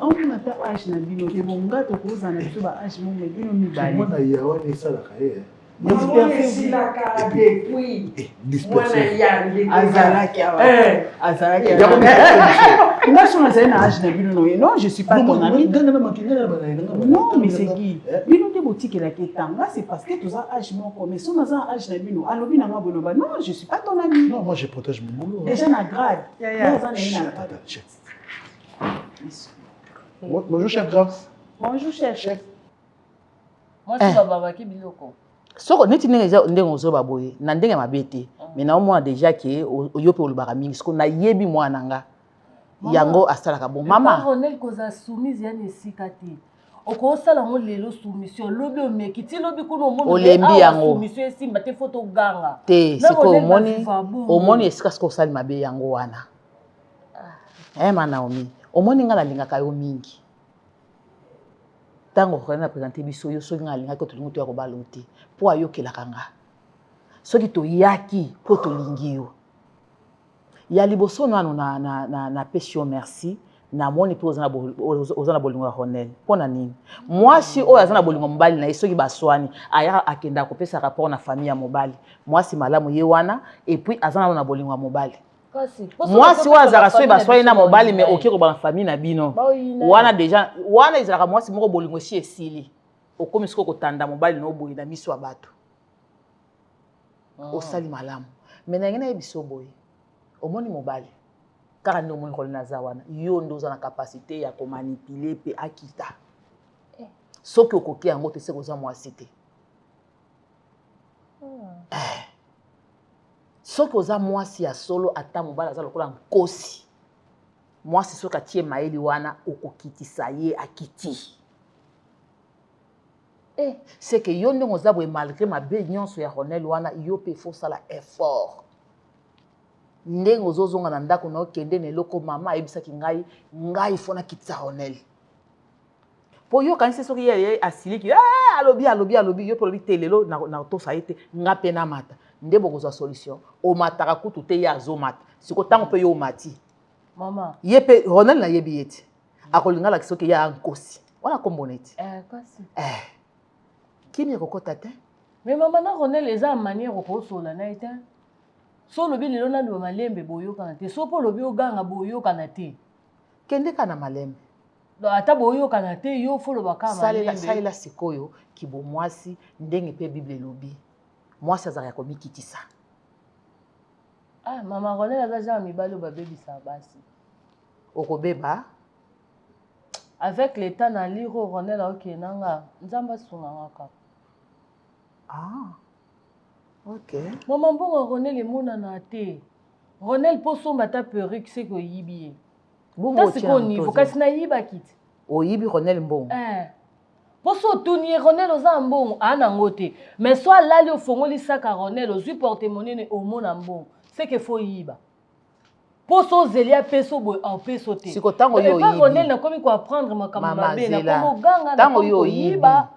On a un âge na bino ke bonga to koza na biso ba âge mo bino mibale. Mwana ya wana esala kaye. Non, je suis pas ton ami. Non, mais c'est qui? C'est parce que tu as âge mon mais si on a âge non, je suis pas ton ami. Non, moi je protège mon boulot. Déjà na grade. Bonjour chef grave. Bonjour chef. Moi je suis babaki biloko. Soko neti ndenge ozoba boye na ndenge mabe te mais na omona déjà ke oyope olobaka mingi siko na yebi mwana nga yango asalaka bon mama Ronel koza soumise ya nesika te okosala ngo lelo soumission lobi omeki ti lobi kuno olembi yango soumission esimba te foto ganga te siko omoni esika siko osali mabe yango wana Naomi omoni nga nalingaka yo mingi tango ko na présenter biso yo soki nga linga ko tolingo to ya kobala uti po ayokelaka nga soki to yaki po tolingi yo ya liboso nano na pesio merci na moni po ozana bolingo ya Ronel pona nini mwasi oyo azana bolingo mobali na soki baswani aya akenda kopesa rapport na famille ya mobali mwasi malamu ye wana et puis azana na bolingo ya mobali mwasi oyo azalaka soki baswani na mobali mais oki koba na famille na bino wana déjà wana ezalaka mwasi moko bolingo esi esili okomi siko kotanda mobali na oboyi na miso ya bato osali malamu mais na ngena yebiso boye omoni mobali kaka nde omoni kolina za wana yo ndo oza na kapasité ya komanipule mpe akita soki okoki yango te se koza mwasi te soki oza mwasi ya solo ata mobali aza lokola nkosi mwasi soki atie mayeli wana okokitisa ye akiti c'est que yo ndenge oza boye malgré mabe nyonso ya Ronel wana yo mpe fosala effort ndenge ozozonga na ndako na okende na eloko mama ayebisaki ngai fo nakitisa Ronel po yo kanisi soki ye asiliki alobi yo mpe olobi te lelo na tosa ye te nga mpe namata nde bokozwa solution omataka kutu te ye azomata siko ntango mpe yo omati mama ye mpe Ronel nayebi ye te akolinga alakisa soki ye ankosi wana kombo neti kimi ekokota te mais mama na Ronel eza manière okosola na ye te so lobi lelo naloba malembe boyokana te so mpo lobi oganga boyokana te kende ka na malembe ata boyokana te yo fo lobaka malembe salela sikoyo kibomwasi ndenge mpe Bible elobi Moi, ça a commis quitter ça. Ah, maman Ronel a déjà mis balle au bébé Bissabasi. Au Robeba. Avec l'état dans l'iro Ronel a ok nanga nzamba sunga ka. Ah. OK. Maman bon Ronel est mon anaté. Ronel pour son bata perruque c'est que yibi. Bon c'est qu'on niveau kasi na yiba kit. O yibi Ronel bon. Pour so tourner Ronel aux ambon anangote. Mais soit là le fongoli sac à Ronel aux porte-monnaie au mon ambon. C'est que faut yiba. Pour so zelia peso boy en peso te. Si ko tango yo yibi. Ronel na komi ko apprendre makamba be na komo ganga na tango yo yiba.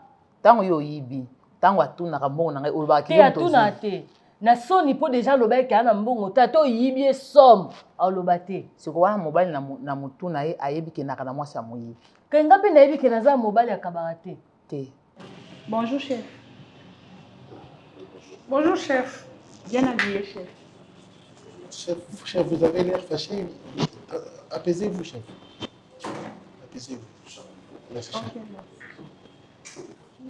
Tango yo yibi. Tango atuna ka mbongo na o ba ki to atuna te. Na soni po déjà loba ke ana mbongo tato yibi somme au lobate. Si ko wana mobile na mutuna ye ayebi ke na kana mwasi amoyi. Kenga pe na yebi ke na za mobile ya kabarate. Te. Bonjour chef. Bonjour chef. Bien habillé chef. Chef, vous avez l'air fâché. Apaisez-vous, chef. Apaisez-vous. Merci, chef.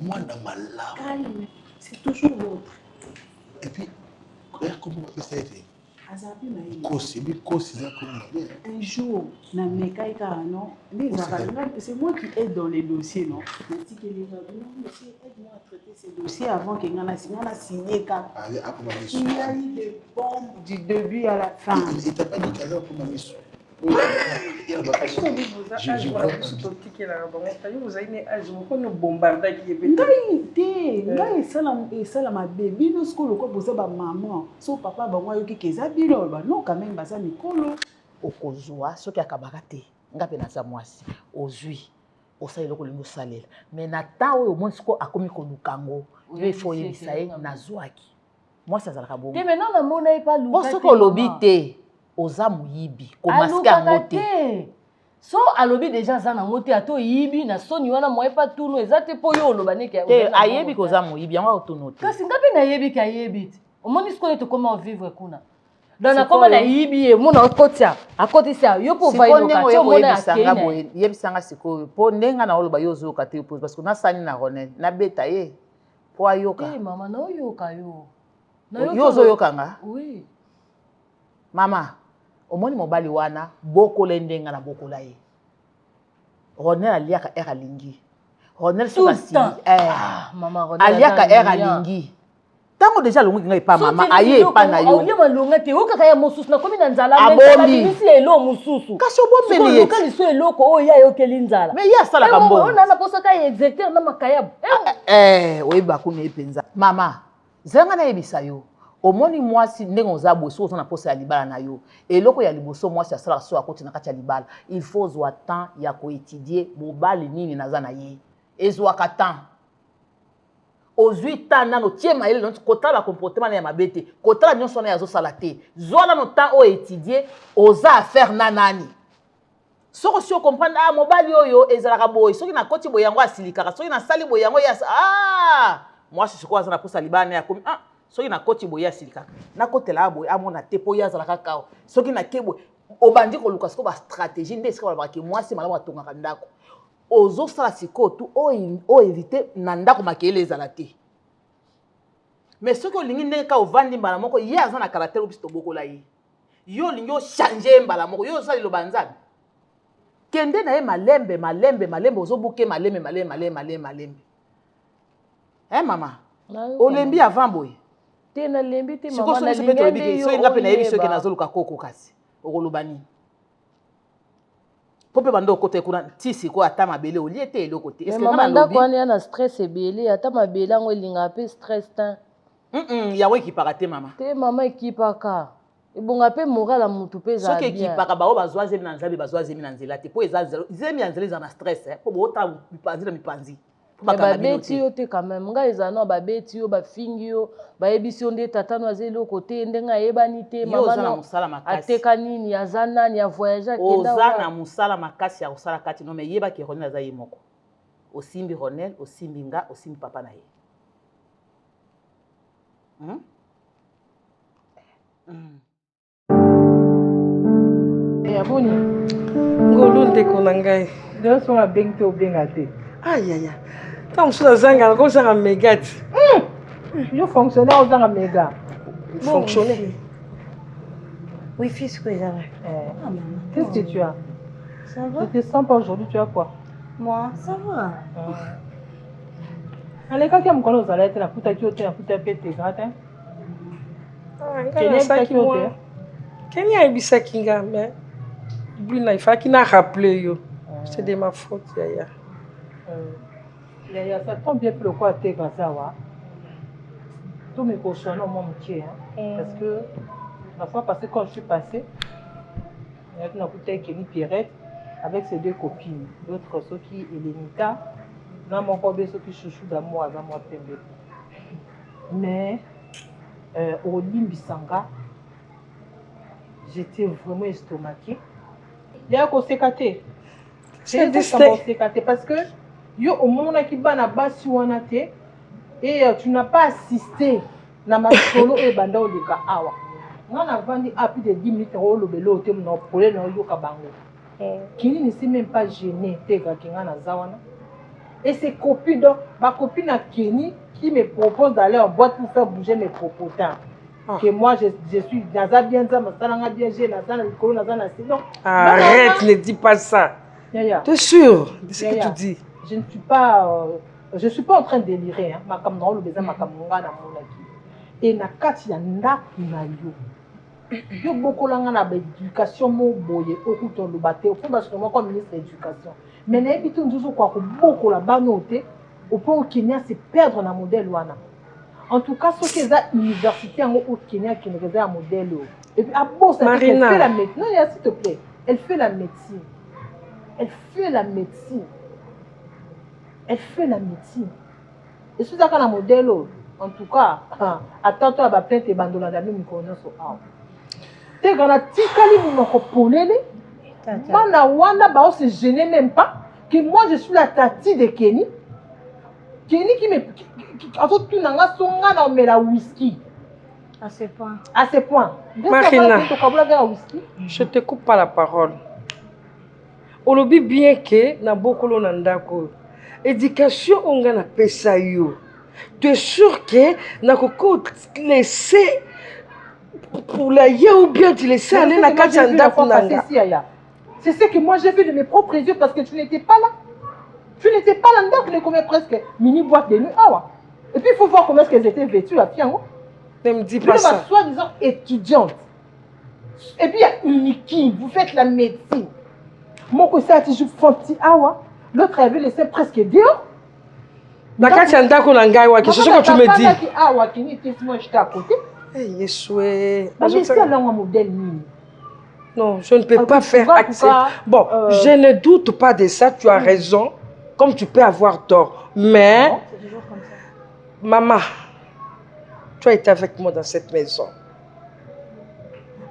Moi, dans ma lave. Calme, c'est toujours l'autre. Et puis, regarde comment ça a été. Un jour, c'est moi qui aide dans les dossiers, non? Monsieur, aide-moi à traiter ces dossiers avant qu'il y en a signé. Il y a eu des bombes du début à la fin. Il t'a pas dit qu'à l'heure pour ma mission. okozwa soki akabaka te nga mpe naza mwasi ozwi osala eloko olingi osalela me na ntan oyo omoni siko akomi koluka ngo yo efo oyebisa ye nazwaki mwasi azalaka bongo soki olobi te oza moyibi komaske yango te so alobi déjà aza nango te ata oyibi na soni wana moye pa tunu eza te mpo yo oloba ndeke te ayebi koza moyibi yango akotono te kasi nga mpe nayebi ke ayebi te omoni siko neti okoma ovivre kuna donc nakoma nayibi ye mona akotisa yo mpo yebisanga sikoyo mpo ndenga na oloba yo ozoyoka te parce que nasani na Ronel nabeta ye mpo ayoka mama naoyoka yo yo ozoyokanga oui mama omoni mobali wana bokola ndenga na bokola ye Ronel aliaka ere alingi Ronel sokasi aliaka ere alingi tango déjà alongi ngai pa mama aye epa na yo oye malonga te okaka ya mosusu nakomi na nzala abombi elo mosusu kasi obombeli ye liso eloko oyo ye ayokeli nzala mais ye asalaka mbongo onana posaka ye exécuteur na makayabo oyeba kuna ye mpenza mama zanga nayebisa yo omoni mwasi ndenge oza boye soki oza na posa ya libala na yo eloko ya liboso mwasi asalaka so akoti na kati ya libala il faut ozwa temps ya koétudie mobali nini naza na ye ezwaka temps ozwi temps nano tie mayele noti kotala bacomportement na ya mabe te kotala nyonso wana azosala te zwa nano temps oyo étudie oza affaire na nani soko si okomprendre mobali oyo ezalaka boye soki nakoti boye yango asilikaka soki nasali boye yango mwasi sikoyo aza na posa ya libala na yakomi soki nakoti boye asilikaka nakotela boye amona te mpo ye azalaka kao soki nake boye obandi koluka sikoyo bastratégie nde esika balobaka ke mwasi malamu atongaka ndako ozosala sikoyo tu oyo évite na ndako makeyele ezala te mais soki olingi ndenge ka ovandi mbala moko ye aza na caractère obisi tobokola ye yo olingi ochange mbala moko yo osala liloba nzambe kende na ye malembe ozobuke malembe mama olembi avant boye te nalembi te mama nalingi soki nga mpe nayebi soki nazoluka koko kasi okoloba nini po mpe bando okota kuna ti sikoyo ata mabele olie te eloko te mama ndako wana ya na stress ebele ata mabele yango elingaka mpe stress te yango ekipaka te mama te mama ekipaka ebonga mpe moral ya motu mpe ezala soki ekipaka bao bazwa zemi na nzambe bazwa zemi na nzela te mpo zemi ya nzela eza na stress mpo bootala mipanzi na mipanzi babeti yo te quand même ngai eza no babeti yo bafingi yo bayebisi yo nde tata no aza eloko te ndenge ayebani te mama ateka nini aza nani avoyage akenda oza na mosala makasi ya kosala kati no me yebaki Ronel aza ye moko osimbi Ronel osimbi nga osimbi papa na ye yaboni ngolu ndeko na ngai nyonso abengi te obenga te ayaya ntango mosusu azangaka kozanga megati Je fonctionnaire aux ans méga. Fonctionner. Oui, fils, quoi, ça va. Qu'est-ce que tu as? Ça va? Je te sens pas aujourd'hui, tu as quoi? Moi, ça va. Allez, quand tu as mon collègue, vous allez être là, pour t'accueillir, pour t'appeler, gratin. Kenya a bisa kinga, mais il faut qu'il n'a rappelé. C'est de ma faute, Yaya. Yaya, ça tombe bien pour le quoi t'es comme ça, wa. Tous mes cochons, mon métier, parce que la fois passée, quand je suis passée, il y a une bouteille Kenny Pierrette avec ses deux copines, l'autre Soki et Lenita, là mon copain Soki chouchou d'amour avant moi Pembe. Mais au Limbisanga, j'étais vraiment estomaquée. Il y a un sécaté. C'est sécaté parce que yo au moment où tu as basi wanate et tu n'as pas assisté na ma solo et banda o de ka awa. On a vendu à plus de 10 minutes au lobelo te mon problème na yo ka bango. Kini ne s'est même pas gêné te ga kinga na zawana. Et ses copines donc ma copine à Kenny qui me propose d'aller en boîte pour faire bouger mes propotins. Que moi je suis dans un bien ça, j'ai arrête, ne dis pas ça. Tu es sûr de ce que tu dis? Je ne suis pas en train de délirer. Ma caméra, le besoin ma caméra na mon et na kati ya ndaku na yo. Yo beaucoup langa na éducation mo boye okuto lo bate au parce que moi comme ministre de l'éducation. Mais na bitu nduzu kwa ko beaucoup la banote au point au Kenya c'est perdre na modèle wana. En tout cas, ce qui est à l'université au Kenya qui est un modèle. Et puis, à Bourse, elle fait la médecine. Non, s'il te plaît. Elle fait la médecine. Elle fait la médecine. Elle fait la médecine. Et c'est ça qu'on a un modèle. En tout cas, attends-toi à plainte et bandola d'amis, nous connaissons. Tu sais, quand on a ticali, nous avons polélé. Mana wana, bah, on se gênait même pas. Que moi, je suis la tati de Kenny. Kenny qui me. On met la whisky. À ce point. À ce point. Marina, je te coupe pas la parole. On le dit bien que na beaucoup l'onandako. Éducation on a pesa yo. Tu es sûr que na koko laisser pour la ya ou bien tu laisser aller na kachanda nanga. C'est ce que moi j'ai vu de mes propres yeux parce que tu n'étais pas là. Tu n'étais pas là dedans, tu les commets presque mini boîte de nuit. Et puis il faut voir comment est-ce qu'elles étaient vêtues à Piango. Ne me dis pas ça. Soi-disant étudiante. Et puis il y a Uniki, vous faites la médecine. Mon conseil a toujours fanti awa. L'autre avait laissé presque dehors. C'est ce que tu me dis. Awa qui n'était moi j'étais à côté. Eh Yeshua. Mais c'est là un modèle non, je ne peux pas faire accès. Bon, je ne doute pas de ça, tu as raison. Comme tu peux avoir tort. Mais, maman, tu as été avec moi dans cette maison.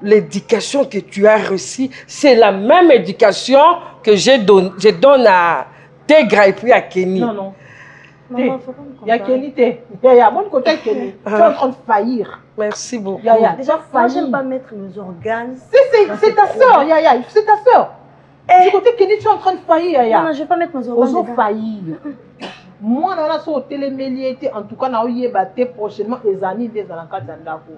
L'éducation que tu as reçue, c'est la même éducation que je donne à Tegra et puis à Kenny. Non, non. Maman, il y a Kenny, il y a mon côté Kenny. Tu es en train de faillir. Merci beaucoup. Déjà, moi, je n'aime pas mettre mes organes. C'est ta soeur, Yaya. C'est ta soeur. Du côté Kenny, tu es en train de faillir, Yaya. Non, je ne vais pas mettre mes organes. Ils ont failli. Moi, on a sur le télémélier, en tout cas, on a battu prochainement les années des Alanka Zandako.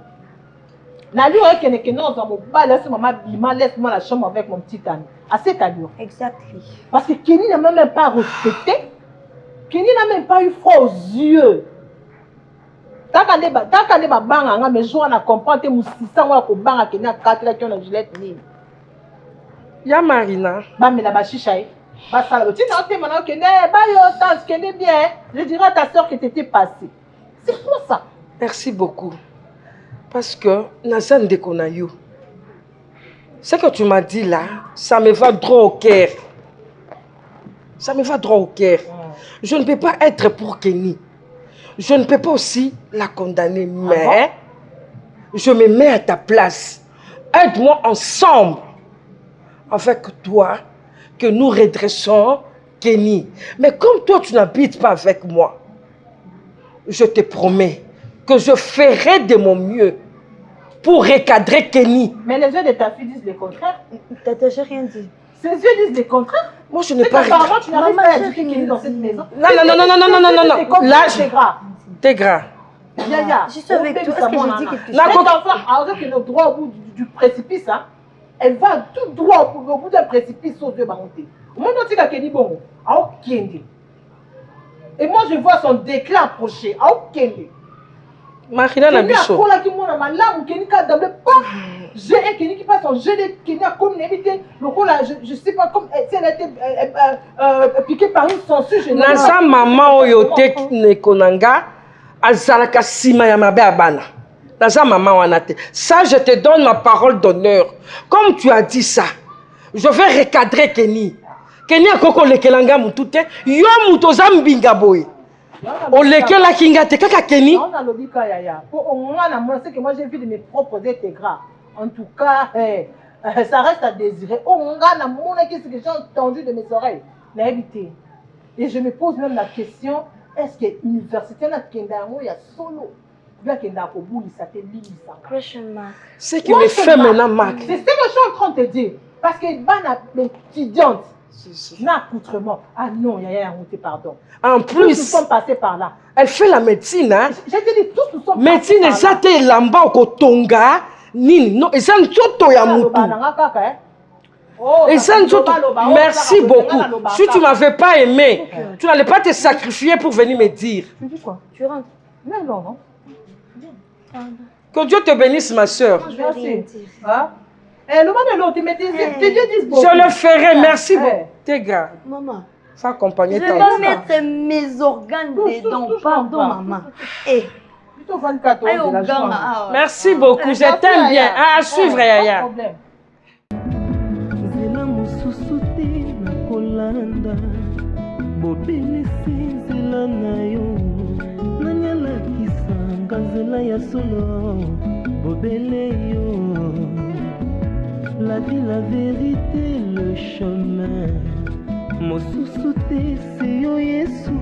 L'allure est que nous avons pas laissé maman Bima, laisse-moi la chambre avec mon petit ami. À cette allure. Exactement. Parce que Kenny n'a même pas respecté. Kenny n'a même pas eu froid aux yeux. Tant qu'on est bang, mais je ne comprends pas que nous sommes bang Kenny a 4 là qui ont la gilet ni. Ya Marina. Bah mais la bachichaï. Bah ça tu n'as pas maintenant Kenny, bah yo tant Kenny bien. Je dirais à ta soeur que tu étais passée. C'est pour ça. Merci beaucoup. Parce que Nazan Dekonayo. Ce que tu m'as dit là, ça me va droit au cœur. Ça me va droit au cœur. Je ne peux pas être pour Kenny. Je ne peux pas aussi la condamner, mais je me mets à ta place. Aide-moi ensemble, avec toi, que nous redressons Kenny. Mais comme toi, tu n'habites pas avec moi, je te promets que je ferai de mon mieux pour recadrer Kenny. Mais les yeux de ta fille disent le contraire. Tata, j'ai rien dit. Ses yeux disent le contraire. Moi, je n'ai pas rien. Apparemment, tu n'arrives pas à éduquer Kenny dans cette maison. Non. Là, Tegra, Yaya, je suis avec toi. Est-ce que j'ai dit quelque chose? Cet enfant, alors qu'elle est droit au bout du précipice, hein, elle va tout droit au bout d'un précipice aux yeux barontés. Au moment où tu as dit bon, à Okende. Et moi, je vois son déclin approcher. À Okende. Marina na biso. J'ai un qui passe en gelé, qui n'a comme évité. Je sais pas comme si elle a été piquée par une censure. Naza maman oyote nekonanga azalaka sima ya mabe abana. Naza maman wanate. Ça je te donne ma parole d'honneur. Comme tu as dit ça, je vais recadrer Kenny. Kenny akoko lekelanga mutute, yo mutoza mbinga boy. Olekela kinga te kaka Kenny. On a lobika yaya. Pour moi c'est que moi j'ai vu de mes propres intégras. En tout cas, ça reste à désirer. On a mon ce que j'ai entendu de mes oreilles. Et je me pose même la question, est-ce que l'université n'a il y a solo? C'est qui me fait maintenant Marc. C'est ce que je suis en train de te dire. Parce que l'étudiante n'a accoutrement. Ah non, pardon. En plus, nous sommes passés par là. Elle fait la médecine. Hein? J'ai dit, tous nous sommes médecine passés par là. Médecine, c'est lamba au kotonga. Nini, non, et ça ne saute ya moutou. Et ça ne saute. Merci beaucoup. Si tu ne m'avais pas aimé, tu n'allais pas te sacrifier pour venir me dire. Tu dis quoi? Tu rentres? Non, non. Que Dieu te bénisse, ma soeur. Je vais rien dire. Je le ferai, merci beaucoup. T'es grave. Maman. Faut accompagner ta femme. Je vais mettre mes organes dedans. Pardon, maman. Eh. Merci beaucoup, je t'aime bien. À suivre, Yaya. La vie, la vérité, le chemin. Mosusu te, c'est yo Yesu.